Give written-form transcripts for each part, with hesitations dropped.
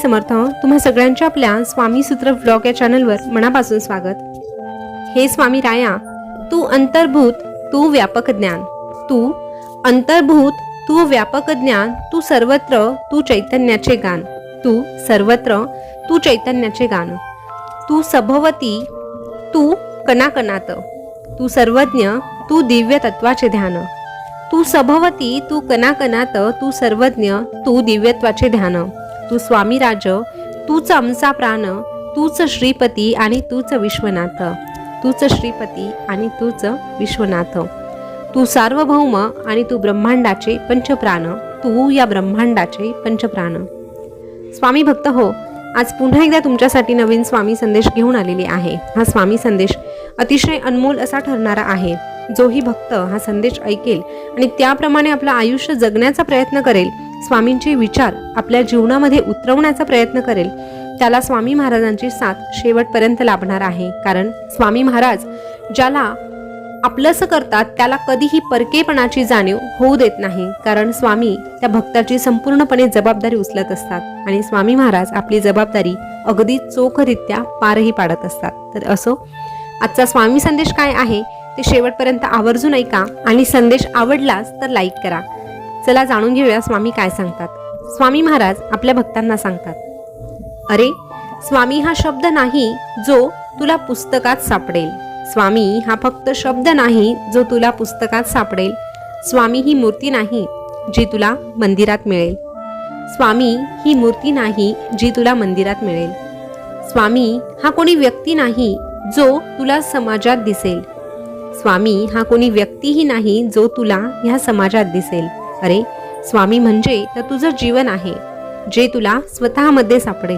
समर्थ. तुम्हा सगळ्यांच्या आपल्या स्वामी सूत्र व्लॉग या चॅनलवर मनापासून स्वागत. हे स्वामी राया, तू अंतर्भूत, तू व्यापक ज्ञान. तू अंतर्भूत, तू व्यापक ज्ञान. तू सर्वत्र, तू चैतन्याचे गान. तू सर्वत्र, तू चैतन्याचे गान. तू सभवती, तू कणाकणात. तू सर्वज्ञ, तू दिव्य तत्वाचे ध्यान. तू सभवती, तू कणाकणात. तू सर्वज्ञ, तू दिव्यत्वाचे ध्यान. तू स्वामी राज, तूच आमचा प्राण. तूच श्रीपती आणि तूच विश्वनाथ. तूच श्रीपती आणि तूच विश्वनाथ. तू सार्वभौम आणि तू ब्रह्मांडाचे पंचप्राण. तू या ब्रह्मांडाचे पंचप्राण. स्वामी भक्त हो, आज पुन्हा एकदा तुमच्यासाठी नवीन स्वामी संदेश घेऊन आलेली आहे. हा स्वामी संदेश अतिशय अनमोल असा ठरणारा आहे. जोही भक्त हा संदेश ऐकेल आणि त्याप्रमाणे आपलं आयुष्य जगण्याचा प्रयत्न करेल, स्वामींचे विचार आपल्या जीवनामध्ये उतरवण्याचा प्रयत्न करेल, त्याला स्वामी महाराजांची साथ शेवटपर्यंत लाभणार आहे. कारण स्वामी महाराज ज्याला आपलंसं करतात त्याला कधीही परकेपणाची जाणीव होऊ देत नाही. कारण स्वामी त्या भक्ताची संपूर्णपणे जबाबदारी उचलत असतात आणि स्वामी महाराज आपली जबाबदारी अगदी चोखरित्या पारही पाडत असतात. तर असो, आजचा स्वामी संदेश काय आहे ते शेवटपर्यंत आवर्जून ऐका आणि संदेश आवडलाच तर लाईक करा. चला जाणून घेऊया स्वामी काय सांगतात. स्वामी महाराज आपल्या भक्तांना सांगतात, अरे स्वामी हा शब्द नाही जो तुला पुस्तकात सापडेल. स्वामी हा फक्त शब्द नाही जो तुला पुस्तकात सापडेल. स्वामी ही मूर्ती नाही जी तुला मंदिरात मिळेल. स्वामी ही मूर्ती नाही जी तुला मंदिरात मिळेल. स्वामी हा कोणी व्यक्ती नाही जो तुला समाजात दिसेल. स्वामी हा कोणी व्यक्तीही नाही जो तुला ह्या समाजात दिसेल. अरे स्वामी म्हणजे तर तुझं जीवन आहे, जे तुला स्वतःमध्ये सापडेल.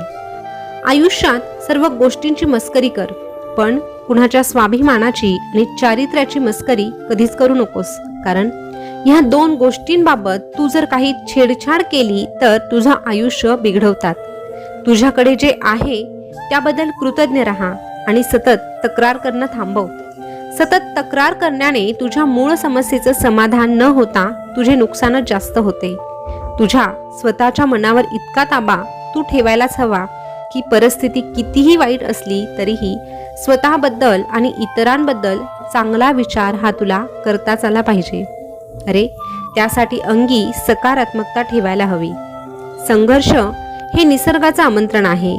आयुष्यात सर्व गोष्टींची मस्करी कर, पण कुणाच्या स्वाभिमानाची आणि चारित्र्याची मस्करी कधीच करू नकोस. कारण ह्या दोन गोष्टींबाबत तू जर काही छेडछाड केली तर तुझं आयुष्य बिघडवतात. तुझ्याकडे जे आहे त्याबद्दल कृतज्ञ राहा आणि सतत तक्रार करणं थांबव. सतत तक्रार करण्याने तुझ्या मूळ समस्येचं समाधान न होता तुझे नुकसानच जास्त होते. तुझ्या स्वतःच्या मनावर इतका ताबा तू ठेवायलाच हवा की परिस्थिती कितीही वाईट असली तरीही स्वतःबद्दल आणि इतरांबद्दल चांगला विचार हा तुला करताच आला पाहिजे. अरे त्यासाठी अंगी सकारात्मकता ठेवायला हवी. संघर्ष हे निसर्गाचं आमंत्रण आहे.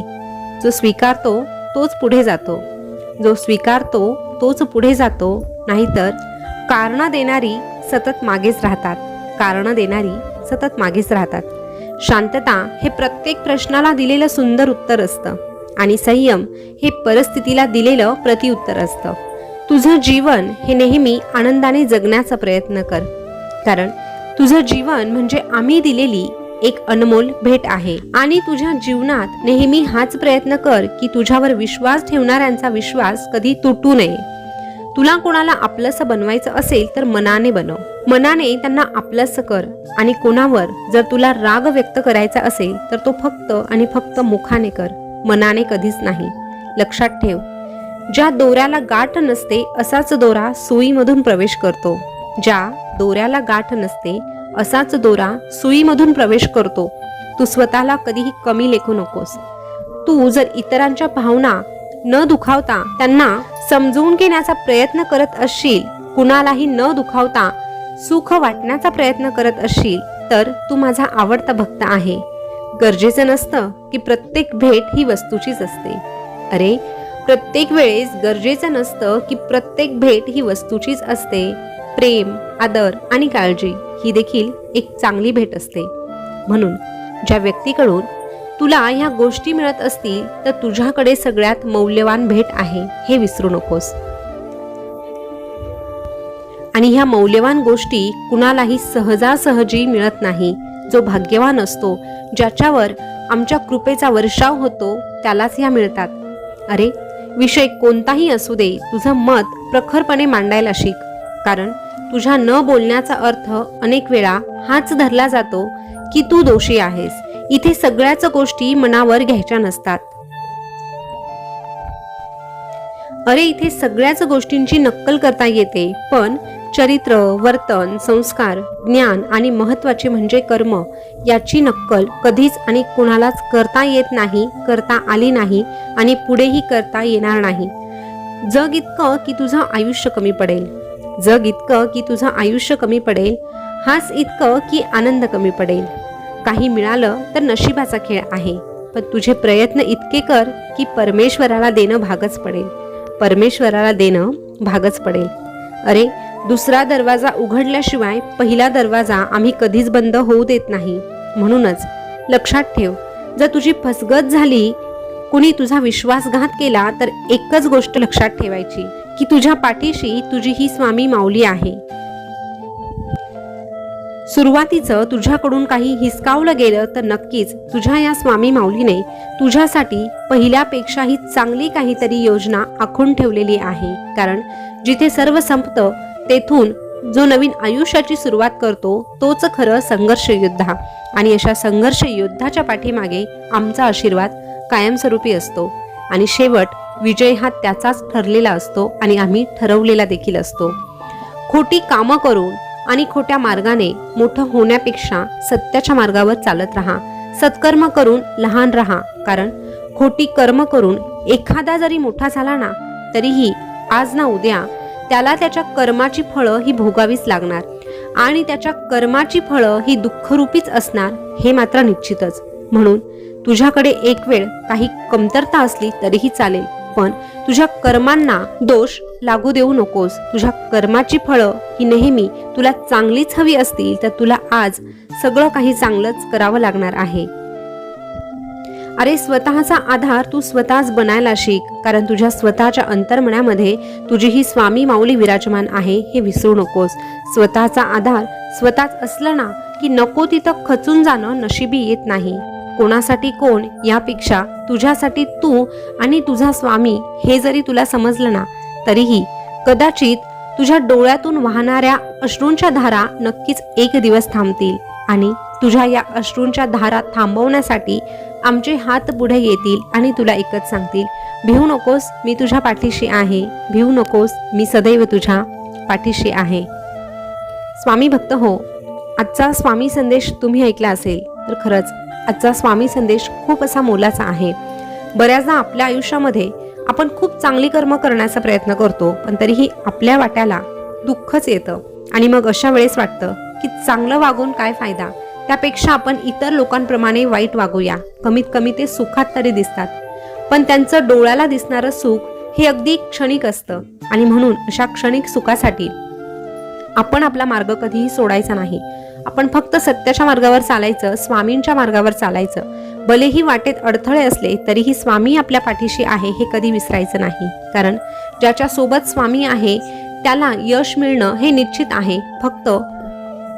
जो स्वीकारतो तोच पुढे जातो. जो स्वीकारतो तोच पुढे जातो. नाहीतर कारणं देणारी सतत मागेच राहतात. कारणं देणारी सतत मागेच राहतात. शांतता हे प्रत्येक प्रश्नाला दिलेलं सुंदर उत्तर असतं आणि संयम हे परिस्थितीला दिलेलं प्रतिउत्तर असतं. तुझं जीवन हे नेहमी आनंदाने जगण्याचा प्रयत्न कर. कारण तुझं जीवन म्हणजे आम्ही दिलेली एक अनमोल भेट आहे आणि तुझ्या जीवनात नेहमी हाच प्रयत्न कर की तुझ्यावर विश्वास ठेवणाऱ्यांचा विश्वास कधी तुटू नये. तुला कोणाला आपलंसं बनवायचं असेल तर मनाने बनव. मनाने त्यांना आपलंसं कर आणि कोणावर जर तुला राग व्यक्त करायचा असेल तर तो फक्त आणि फक्त मुखाने कर, मनाने कधीच नाही. लक्षात ठेव, ज्या दोऱ्याला गाठ नसते असाच दोरा सुईमधून प्रवेश करतो. ज्या दोऱ्याला गाठ नसते असाच दोरा सुईमधून प्रवेश करतो. तू स्वतःला कधीही कमी लेखू नकोस. तू जर इतरांच्या भावना न दुखावता त्यांना समजून घेण्याचा प्रयत्न करत असशील, कुणालाही न दुखावता सुख वाटण्याचा प्रयत्न करत असशील तर तू माझा आवडता भक्त आहे. गरजेचं नसतं की प्रत्येक भेट ही वस्तूचीच असते. अरे प्रत्येक वेळेस गरजेचं नसतं की प्रत्येक भेट ही वस्तूचीच असते. प्रेम, आदर आणि काळजी ही देखील एक चांगली भेट असते. म्हणून ज्या व्यक्तीकडून तुला ह्या गोष्टी मिळत असतील तर तुझ्याकडे सगळ्यात मौल्यवान भेट आहे हे विसरू नकोस. आणि ह्या मौल्यवान गोष्टी कुणालाही सहजासहजी मिळत नाही. जो भाग्यवान असतो, ज्याच्यावर आमच्या कृपेचा वर्षाव होतो, त्यालाच ह्या मिळतात. अरे विषय कोणताही असू दे, तुझं मत प्रखरपणे मांडायला शिक. कारण तुझ्या न बोलण्याचा अर्थ अनेक वेळा हाच धरला जातो की तू दोषी आहेस. इथे सगळ्याच गोष्टी मनावर घ्यायच्या नसतात. अरे इथे सगळ्याच गोष्टींची नक्कल करता येते, पण चरित्र, वर्तन, संस्कार, ज्ञान आणि महत्त्वाचे म्हणजे कर्म याची नक्कल कधीच आणि कुणालाच करता येत नाही, करता आली नाही आणि पुढेही करता येणार नाही. जग इतकं की तुझं आयुष्य कमी पडेल, जग इतकं की तुझं आयुष्य कमी पडेल, हास इतकं की आनंद कमी पडेल. काही मिळालं तर नशिबाचा खेळ आहे, पण तुझे प्रयत्न इतके कर की परमेश्वराला देणं भागच पडेल, परमेश्वराला देणं भागच पडेल. अरे, दुसरा दरवाजा उघडल्याशिवाय पहिला दरवाजा आम्ही कधीच बंद होऊ देत नाही. म्हणूनच लक्षात ठेव, जर तुझी फसगत झाली, कुणी तुझा विश्वासघात केला, तर एकच गोष्ट लक्षात ठेवायची की तुझ्या पाठीशी तुझी ही स्वामी माऊली आहे. सुरुवातीचं तुझ्याकडून काही हिसकावलं गेलं तर नक्कीच तुझ्या या स्वामी माऊलीने तुझ्यासाठी पहिल्यापेक्षाही चांगली काहीतरी योजना आखून ठेवलेली आहे. कारण जिथे सर्व संपतं तेथून जो नवीन आयुष्याची सुरुवात करतो तोच खरं संघर्ष योद्धा. आणि अशा संघर्ष योद्धाच्या पाठीमागे आमचा आशीर्वाद कायमस्वरूपी असतो आणि शेवट विजय हा त्याचाच ठरलेला असतो आणि आम्ही ठरवलेला देखील असतो. खोटी कामं करून आणि खोट्या मार्गाने मोठं होण्यापेक्षा सत्याच्या मार्गावर चालत राहा. सत्कर्म करून लहान राहा. कारण खोटी कर्म करून एखादा जरी मोठा झाला ना, तरीही आज ना उद्या त्याला त्याच्या कर्माची फळं ही भोगावीच लागणार आणि त्याच्या कर्माची फळं ही दुःखरूपीच असणार, हे मात्र निश्चितच. म्हणून तुझ्याकडे एक वेळ काही कमतरता असली तरीही चालेल, पण तुझ्या कर्मांना दोष लागू देऊ नकोस. तुझ्या कर्माची फळं ही नेहमी तुला चांगलीच हवी असतील तर तुला आज सगळं काही चांगलंच करावं लागणार आहे. अरे, स्वतःचा आधार तू स्वतःच बनायला शिक. कारण तुझ्या स्वतःच्या अंतर्मनामध्ये तुझी ही स्वामी माऊली विराजमान आहे, हे विसरू नकोस. स्वतःचा आधार स्वतःच असला ना की नको तिथं खचून जाणं नशिबी येत नाही. कोणासाठी कोण यापेक्षा तुझ्यासाठी तू आणि तुझा स्वामी हे जरी तुला समजलं ना, तरीही कदाचित तुझ्या डोळ्यातून वाहणाऱ्या अश्रूंच्या धारा नक्कीच एक दिवस थांबतील आणि तुझ्या या अश्रूंच्या धारा थांबवण्यासाठी आमचे हात पुढे येतील आणि तुला एकच सांगतील, भिवू नकोस, मी तुझ्या पाठीशी आहे, भिवू नकोस, मी सदैव तुझ्या पाठीशी आहे. स्वामी भक्त हो, आजचा स्वामी संदेश तुम्ही ऐकला असेल तर खरंच आजचा स्वामी संदेश खूप असा मोलाचा आहे. बऱ्याचदा आपल्या आयुष्यामध्ये आपण खूप चांगली कर्म करण्याचा प्रयत्न करतो, पण तरीही आपल्या वाट्याला दुःखच येतं आणि मग अशा वेळेस वाटतं की चांगलं वागून काय फायदा, त्यापेक्षा आपण इतर लोकांप्रमाणे वाईट वागूया, कमीत कमी ते सुखात तरी दिसतात. पण त्यांचं डोळ्याला दिसणारं सुख हे अगदी क्षणिक असतं आणि म्हणून अशा क्षणिक सुखासाठी आपण आपला मार्ग कधीही सोडायचा नाही. आपण फक्त सत्याच्या मार्गावर चालायचं, स्वामींच्या मार्गावर चालायचं. भलेही वाटेत अडथळे असले तरीही स्वामी आपल्या पाठीशी आहे हे कधी विसरायचं नाही. कारण ज्याच्या सोबत स्वामी आहे त्याला यश मिळणं हे निश्चित आहे. फक्त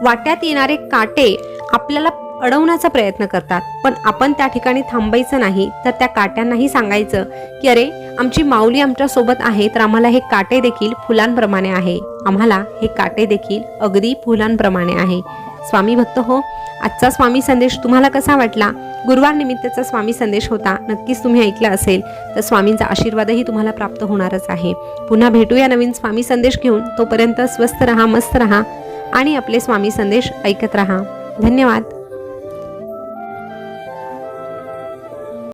वाट्यात येणारे काटे आपल्याला अडवण्याचा प्रयत्न करतात, पण आपण त्या ठिकाणी थांबायचं नाही, तर त्या काट्यांनाही सांगायचं की अरे, आमची माऊली आमच्या सोबत आहे, तर आम्हाला हे काटे देखील फुलांप्रमाणे आहे, आम्हाला हे काटे देखील अगदी फुलांप्रमाणे आहे. स्वामी भक्त हो, आजचा स्वामी संदेश तुम्हाला कसा वाटला? गुरुवार निमित्तचा स्वामी संदेश होता, नक्कीच तुम्ही ऐकला असेल तर स्वामींचा आशीर्वादही तुम्हाला प्राप्त होणारच आहे. पुन्हा भेटूया नवीन स्वामी संदेश घेऊन. तोपर्यंत स्वस्थ रहा, मस्त रहा आणि आपले स्वामी संदेश ऐकत रहा. धन्यवाद.